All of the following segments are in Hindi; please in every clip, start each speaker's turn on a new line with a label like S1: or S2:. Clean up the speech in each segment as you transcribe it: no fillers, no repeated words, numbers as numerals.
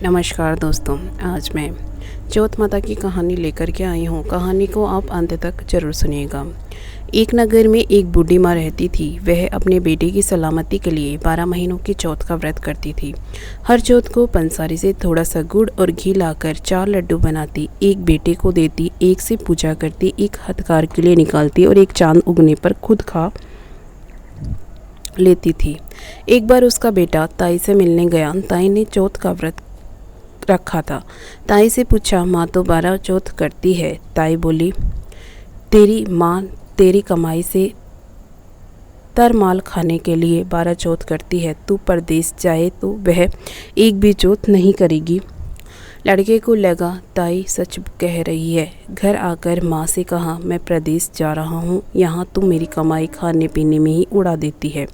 S1: नमस्कार दोस्तों, आज मैं चौथ माता की कहानी लेकर के आई हूँ। कहानी को आप अंत तक जरूर सुनिएगा। एक नगर में एक बूढ़ी माँ रहती थी। वह अपने बेटे की सलामती के लिए 12 महीनों की चौथ का व्रत करती थी। हर चौथ को पंसारी से थोड़ा सा गुड़ और घी लाकर 4 लड्डू बनाती, एक बेटे को देती, एक से पूजा करती, एक हथकार के लिए निकालती और एक चांद उगने पर खुद खा लेती थी। एक बार उसका बेटा ताई से मिलने गया। ताई ने चौथ का व्रत रखा था। ताई से पूछा, माँ तो 12 चौथ करती है। ताई बोली, तेरी माँ तेरी कमाई से तरमाल खाने के लिए 12 चौथ करती है। तू परदेश जाए तो वह एक भी चौथ नहीं करेगी। लड़के को लगा ताई सच कह रही है। घर आकर माँ से कहा, मैं प्रदेश जा रहा हूँ, यहाँ तू मेरी कमाई खाने पीने में ही उड़ा देती है।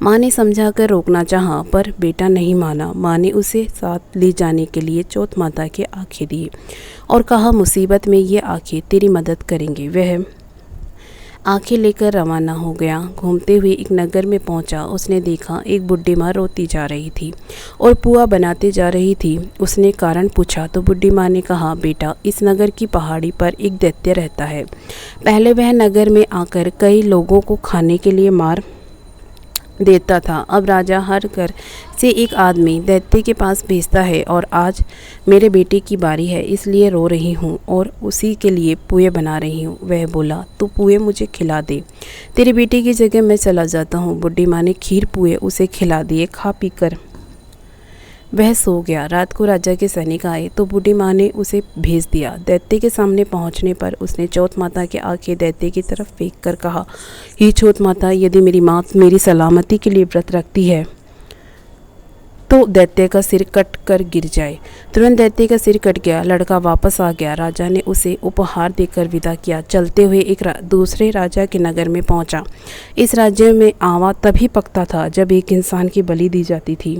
S1: माँ ने समझा कर रोकना चाहा, पर बेटा नहीं माना। माँ ने उसे साथ ले जाने के लिए चौथ माता के आंखें दिए और कहा, मुसीबत में ये आंखें तेरी मदद करेंगे। वह आंखें लेकर रवाना हो गया। घूमते हुए एक नगर में पहुंचा। उसने देखा एक बुढ़ी माँ रोती जा रही थी और पुआ बनाते जा रही थी। उसने कारण पूछा तो बुढ़ी माँ ने कहा, बेटा इस नगर की पहाड़ी पर एक दैत्य रहता है। पहले वह नगर में आकर कई लोगों को खाने के लिए मार देता था। अब राजा हर घर से एक आदमी दैत्य के पास भेजता है और आज मेरे बेटे की बारी है, इसलिए रो रही हूँ और उसी के लिए पुए बना रही हूँ। वह बोला, तू पुए मुझे खिला दे, तेरे बेटे की जगह मैं चला जाता हूँ। बुढ़ी माँ ने खीर पुए उसे खिला दिए। खा पी कर वह सो गया। रात को राजा के सैनिक आए तो बूढ़ी माँ ने उसे भेज दिया। दैत्य के सामने पहुंचने पर उसने चौथ माता के आंखें दैत्य की तरफ फेंक कर कहा, हे चौथ माता, यदि मेरी माँ मेरी सलामती के लिए व्रत रखती है तो दैत्य का सिर कट कर गिर जाए। तुरंत दैत्य का सिर कट गया। लड़का वापस आ गया। राजा ने उसे उपहार देकर विदा किया। चलते हुए एक दूसरे राजा के नगर में पहुंचा। इस राज्य में आवा तभी पकता था जब एक इंसान की बलि दी जाती थी।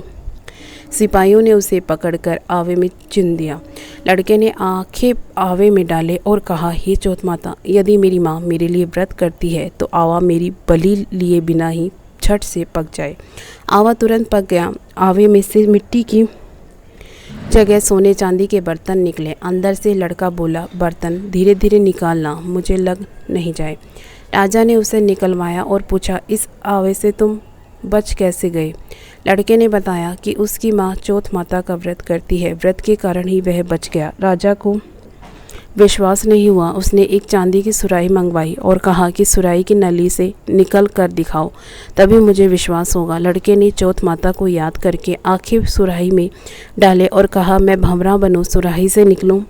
S1: सिपाहियों ने उसे पकड़कर आवे में चिन दिया। लड़के ने आंखें आवे में डाले और कहा, हे चौथ माता, यदि मेरी माँ मेरे लिए व्रत करती है तो आवा मेरी बलि लिए बिना ही झट से पक जाए। आवा तुरंत पक गया। आवे में से मिट्टी की जगह सोने चांदी के बर्तन निकले। अंदर से लड़का बोला, बर्तन धीरे धीरे निकालना, मुझे लग नहीं जाए। राजा ने उसे निकलवाया और पूछा, इस आवे से तुम बच कैसे गए? लड़के ने बताया कि उसकी माँ चौथ माता का व्रत करती है, व्रत के कारण ही वह बच गया। राजा को विश्वास नहीं हुआ। उसने एक चांदी की सुराही मंगवाई और कहा कि सुराही की नली से निकल कर दिखाओ, तभी मुझे विश्वास होगा। लड़के ने चौथ माता को याद करके आंखें सुराही में डाले और कहा, मैं भंवरा बनूं, सुराही से निकलूं।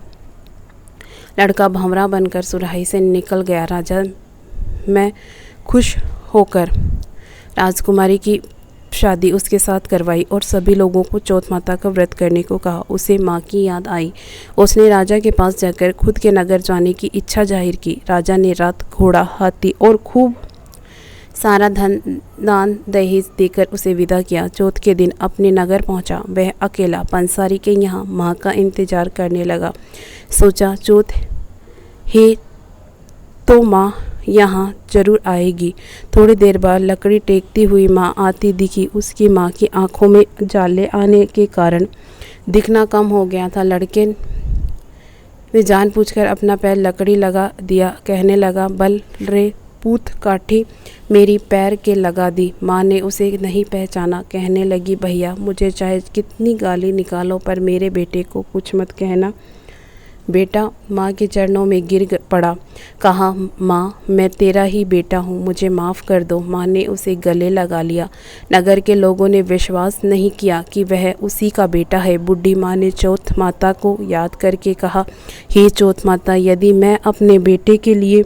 S1: लड़का भंवरा बनकर सुराही से निकल गया। राजा में खुश होकर राजकुमारी की शादी उसके साथ करवाई और सभी लोगों को चौथ माता का व्रत करने को कहा। उसे माँ की याद आई। उसने राजा के पास जाकर खुद के नगर जाने की इच्छा जाहिर की। राजा ने रथ, घोड़ा, हाथी और खूब सारा धन दान दहेज देकर उसे विदा किया। चौथ के दिन अपने नगर पहुंचा। वह अकेला पंसारी के यहाँ माँ का इंतजार करने लगा। सोचा, चौथ है तो माँ यहाँ जरूर आएगी। थोड़ी देर बाद लकड़ी टेकती हुई माँ आती दिखी। उसकी माँ की आंखों में जाले आने के कारण दिखना कम हो गया था। लड़के ने जानबूझकर अपना पैर लकड़ी लगा दिया। कहने लगा, बल रे पूत काठी मेरी पैर के लगा दी। माँ ने उसे नहीं पहचाना। कहने लगी, भैया मुझे चाहे कितनी गाली निकालो पर मेरे बेटे को कुछ मत कहना। बेटा माँ के चरणों में गिर पड़ा। कहा, माँ मैं तेरा ही बेटा हूँ, मुझे माफ़ कर दो। माँ ने उसे गले लगा लिया। नगर के लोगों ने विश्वास नहीं किया कि वह उसी का बेटा है। बूढ़ी माँ ने चौथ माता को याद करके कहा, हे चौथ माता, यदि मैं अपने बेटे के लिए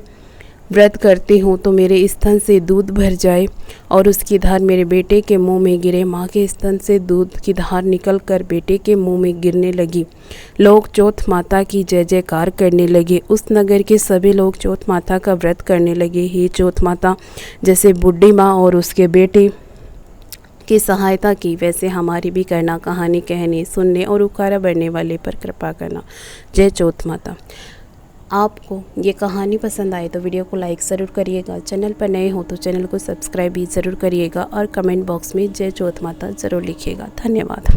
S1: व्रत करती हूँ तो मेरे स्तन से दूध भर जाए और उसकी धार मेरे बेटे के मुंह में गिरे। माँ के स्तन से दूध की धार निकलकर बेटे के मुंह में गिरने लगी। लोग चौथ माता की जय जयकार करने लगे। उस नगर के सभी लोग चौथ माता का व्रत करने लगे। हे चौथ माता, जैसे बुढ़ी माँ और उसके बेटे की सहायता की वैसे हमारी भी करना। कहानी कहने, सुनने और उकारा बढ़ने वाले पर कृपा करना। जय चौथ माता। आपको ये कहानी पसंद आए तो वीडियो को लाइक ज़रूर करिएगा। चैनल पर नए हो तो चैनल को सब्सक्राइब भी ज़रूर करिएगा और कमेंट बॉक्स में जय चौथ माता ज़रूर लिखिएगा। धन्यवाद।